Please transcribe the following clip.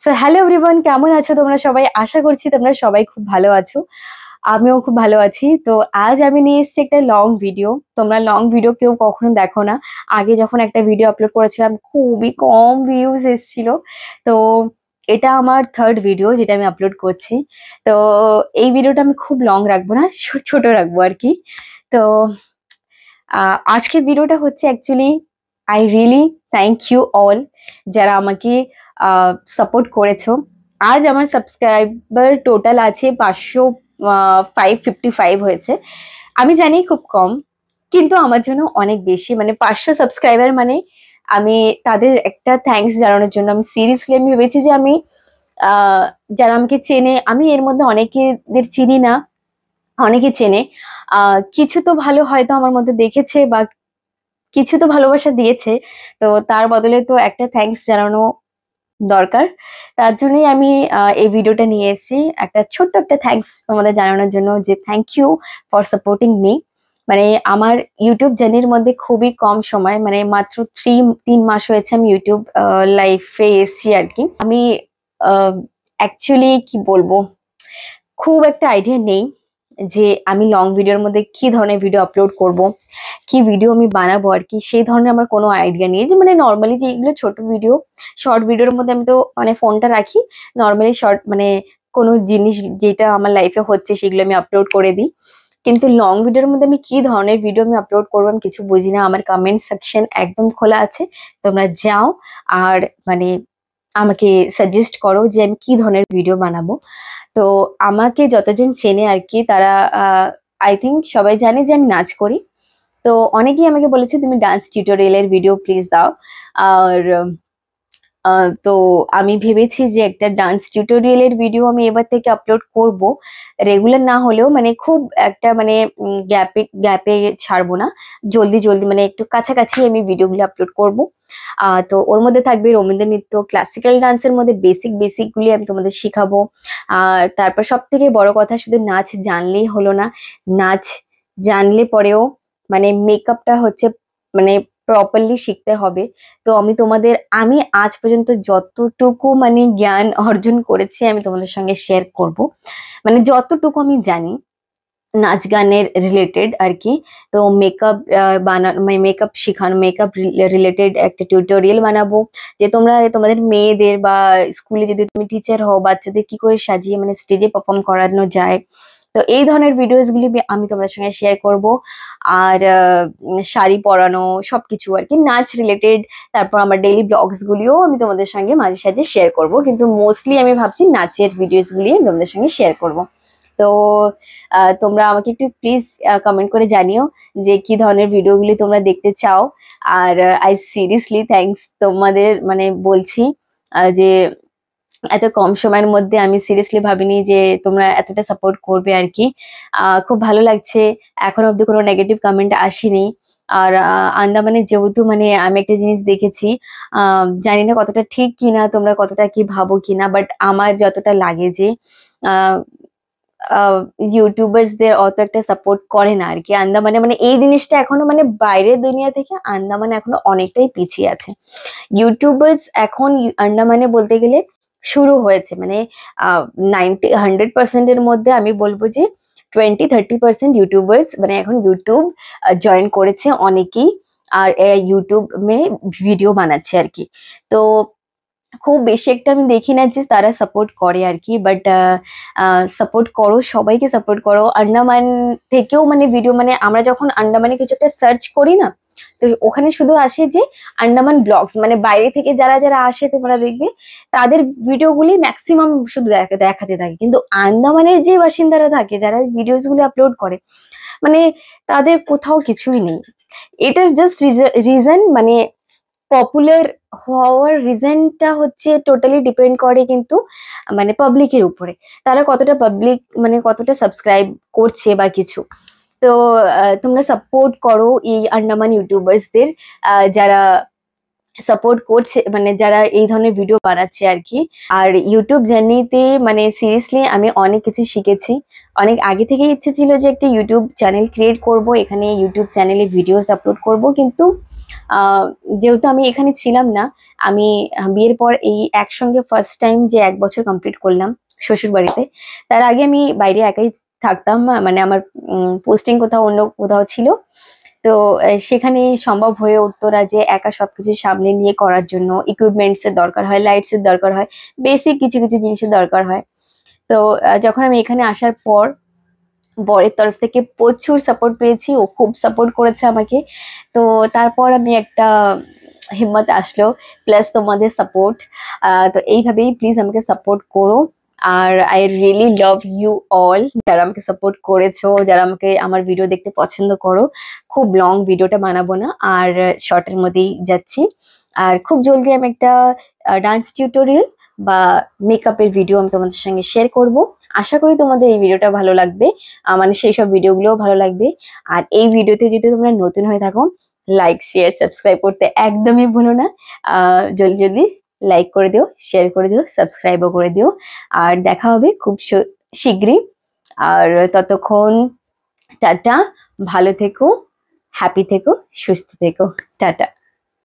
So hello everyone, কেমন আছো তোমরা সবাই? আশা করছি তোমরা সবাই খুব ভালো আছো। আমিও খুব ভালো আছি। তো আজ আমি নিয়ে এসেছি একটা লং ভিডিও। তোমরা লং ভিডিও কেউ কখনো দেখো না। আগে যখন একটা ভিডিও আপলোড করেছিলাম খুবই কম ভিউজ এসেছিল। তো এটা আমার থার্ড ভিডিও যেটা আমি আপলোড করছি। তো এই ভিডিওটা আমি খুব লং রাখবো না, ছোট রাখবো আর কি। তো আজকের ভিডিওটা হচ্ছে actually I really thank you all যারা আমাকে সাপোর্ট করেছো। আজ আমার সাবস্ক্রাইবার টোটাল আছে 555 হয়েছে। আমি জানি খুব কম, কিন্তু আমার জন্য অনেক বেশি। মানে 500 সাবস্ক্রাইবার মানে আমি তাদের একটা থ্যাঙ্কস জানানোর জন্য আমি সিরিয়াসলি আমি ভেবেছি যে আমি আহ, যারা আমাকে চেনে, আমি এর মধ্যে অনেকেদের চিনি না, অনেকে চেনে। কিছু তো ভালো হয়তো আমার মধ্যে দেখেছে বা কিছু তো ভালোবাসা দিয়েছে। তো তার বদলে তো একটা থ্যাঙ্কস জানানো দরকার। তার জন্যই আমি এই ভিডিওটা নিয়ে এসেছি, একটা ছোট্ট একটা থ্যাঙ্কস তোমাদের জানানোর জন্য, যে thank you for supporting me. মানে আমার ইউটিউব জার্নির মধ্যে খুবই কম সময়, মানে মাত্র 3 মাস হয়েছে আমি ইউটিউব লাইফে এসেছি আর কি। আমি অ্যাকচুয়ালি কি বলবো, খুব একটা আইডিয়া নেই যে আমি লং ভিডিওর মধ্যে কি ধরনের ভিডিও আপলোড করব, কি ভিডিও আমি বানাবো আর কি। সেই ধরনের আমার কোনো আইডিয়া নেই। যে মানে নর্মালি যে এগুলো ছোট ভিডিও, শর্ট ভিডিওর মধ্যে আমি তো মানে ফোনটা রাখি, নর্মালি শর্ট মানে কোনো জিনিস যেটা আমার লাইফে হচ্ছে সেগুলো আমি আপলোড করে দিই। কিন্তু লং ভিডিওর মধ্যে আমি কি ধরনের ভিডিও আমি আপলোড করবো আমি কিছু বুঝি না। আমার কমেন্ট সেকশন একদম খোলা আছে, তোমরা যাও আর মানে আমাকে সাজেস্ট করো যে আমি কি ধরনের ভিডিও বানাবো। তো আমাকে যতজন চেনে আর কি, তারা আই থিঙ্ক সবাই জানে যে আমি নাচ করি। তো অনেকেই আমাকে বলেছে তুমি ডান্স টিউটোরিয়ালের ভিডিও প্লিজ দাও। আর তো আমি ভেবেছি যে একটা ডান্স টিউটোরিয়ালের ভিডিও আমি এবার থেকে আপলোড করব। রেগুলার না হলেও মানে খুব একটা মানে গ্যাপে গ্যাপে ছাড়বো না, জলদি জলদি মানে একটু কাছাকাছি আমি ভিডিওগুলো আপলোড করব। তো ওর মধ্যে থাকবে রবীন্দ্র নৃত্য, ক্লাসিক্যাল ডান্সের মধ্যে বেসিক বেসিক গুলি আমি তোমাদের শিখাবো। তারপর সব থেকে বড় কথা, শুধু নাচ জানলেই হলো না, নাচ জানলে পরেও মানে মেকআপটা হচ্ছে মানে প্রপারলি শিখতে হবে। তো আমি আজ পর্যন্ত যতটুকু মানে জ্ঞান অর্জন করেছি আমি তোমাদের সঙ্গে শেয়ার করব। মানে যতটুকু আমি জানি নাচ গানের রিলেটেড আর কি। তো মেকআপ বানানো, মানে মেকআপ শেখানো, মেকআপ রিলেটেড একটা টিউটোরিয়াল বানাবো, যে তোমরা তোমাদের মেয়েদের বা স্কুলে যদি তুমি টিচার হও, বাচ্চাদের কি করে সাজিয়ে মানে স্টেজে পারফর্ম করানো যায়। তো এই ধরনের ভিডিওস গুলি আমি তোমাদের সঙ্গে শেয়ার করব। আর শাড়ি পরানো সবকিছু আর কি, নাচ রিলেটেড। তারপর আমার ডেইলি ব্লগস গুলিও আমি তোমাদের সঙ্গে মাঝে সাঝে শেয়ার করব, কিন্তু মোস্টলি আমি ভাবছি নাচের ভিডিওস গুলি আমি তোমাদের সঙ্গে শেয়ার করব। তো তোমরা আমাকে একটু প্লিজ কমেন্ট করে জানিও যে কি ধরনের ভিডিওগুলি তোমরা দেখতে চাও। আর আই সিরিয়াসলি থ্যাঙ্কস তোমাদের, মানে বলছি যে এত কম সময়ের মধ্যে আমি সিরিয়াসলি ভাবিনি যে তোমরা এতটা সাপোর্ট করবে আর কি। খুব ভালো লাগছে, এখন অব্দি কোনো নেগেটিভ কমেন্ট আসেনি। আর আন্দামানে যেহেতু মানে আমি একটা জিনিস দেখেছি, জানি না কতটা ঠিক কিনা, তোমরা কতটা কি ভাবো কিনা, বাট আমার যতটা লাগে যে ইউটিউবার্সদের অত একটা সাপোর্ট করে না আর কি আন্দামানে। মানে এই জিনিসটা এখনো মানে বাইরের দুনিয়া থেকে আন্দামানে এখনো অনেকটাই পিছিয়ে আছে। ইউটিউবার্স এখন আন্দামানে বলতে গেলে শুরু হয়েছে, মানে 100% এর মধ্যে আমি বলবো যে 20-30% ইউটিউবার্স মানে এখন ইউটিউব জয়েন করেছে অনেকেই। আর ইউটিউব ভিডিও বানাচ্ছে আর কি। তো খুব বেশি একটা আমি দেখি না যে তারা সাপোর্ট করে আর কি, বাট সাপোর্ট করো, সবাইকে সাপোর্ট করো। আন্ডামান থেকেও মানে ভিডিও, মানে আমরা যখন আন্ডামানে কিছু একটা সার্চ করি না, তো ওখানে শুধু আসে যে আন্ডামান ব্লগস, মানে বাইরে থেকে যারা যারা আসে তোমরা দেখবে তাদের ভিডিওগুলি ম্যাক্সিমাম শুধু দেখাতে থাকে, কিন্তু আন্দামানের যে বাসিন্দারা থাকে যারা ভিডিওস গুলি আপলোড করে, মানে তাদের কোথাও কিছুই নেই। এটার জাস্ট রিজন মানে পপুলার হওয়ার রিজনটা হচ্ছে টোটালি ডিপেন্ড করে কিন্তু মানে পাবলিকের উপরে, তারা কতটা পাবলিক মানে কতটা সাবস্ক্রাইব করছে বা কিছু। তো তোমরা সাপোর্ট করো এই আন্ডামান ইউটিউবার্সদের, যারা সাপোর্ট করছে, মানে যারা এই ধরনের ভিডিও বানাচ্ছে আর কি। আর ইউটিউব জার্নিতে মানে সিরিয়াসলি আমি অনেক কিছু শিখেছি, অনেক আগে থেকে ইচ্ছে ছিল যে একটা ইউটিউব চ্যানেল ক্রিয়েট করব, এখানে ইউটিউব চ্যানেলে ভিডিওস আপলোড করব, কিন্তু যেহেতু আমি এখানে ছিলাম না, আমি বিয়ের পর এই একসঙ্গে ফার্স্ট টাইম যে 1 বছর কমপ্লিট করলাম শ্বশুর বাড়িতে। তার আগে আমি বাইরে একাই থাকতাম, মানে আমার পোস্টিং কোথাও অন্য কোথাও ছিল। তো সেখানে সম্ভব হয়ে উঠতো না যে একা সবকিছু সামলে নিয়ে করার জন্য। ইকুইপমেন্টস এর দরকার হয়, লাইটস এর দরকার হয়, বেসিক কিছু কিছু জিনিসের দরকার হয়। তো যখন আমি এখানে আসার পর বরের তরফ থেকে প্রচুর সাপোর্ট পেয়েছি, ও খুব সাপোর্ট করেছে আমাকে। তো তারপর আমি একটা হিম্মত আসলো, প্লাস তোমাদের সাপোর্ট। তো এইভাবেই প্লিজ আমাকে সাপোর্ট করো। আর I really love you all, যারা আমাকে সাপোর্ট করেছো, যারা আমাকে আমার ভিডিও দেখতে পছন্দ করো। খুব লং ভিডিওটা বানাবো না, আর শর্টের মধ্যেই যাচ্ছি। আর খুব জলদি আমি একটা ডান্স টিউটোরিয়াল বা মেকআপের ভিডিও আমি তোমাদের সঙ্গে শেয়ার করব। আশা করি তোমাদের এই ভিডিওটা ভালো লাগবে, মানে সেই সব ভিডিওগুলোও ভালো লাগবে। আর এই ভিডিওতে যদি তোমরা নতুন হয়ে থাকো, লাইক শেয়ার সাবস্ক্রাইব করতে একদমই ভুলো না। জলদি জলদি লাইক করে দিও, শেয়ার করে দিও, সাবস্ক্রাইবও করে দিও। আর দেখা হবে খুব শীঘ্রই। আর ততক্ষণ টাটা, ভালো থেকো, হ্যাপি থেকো, সুস্থ থেকো, টাটা।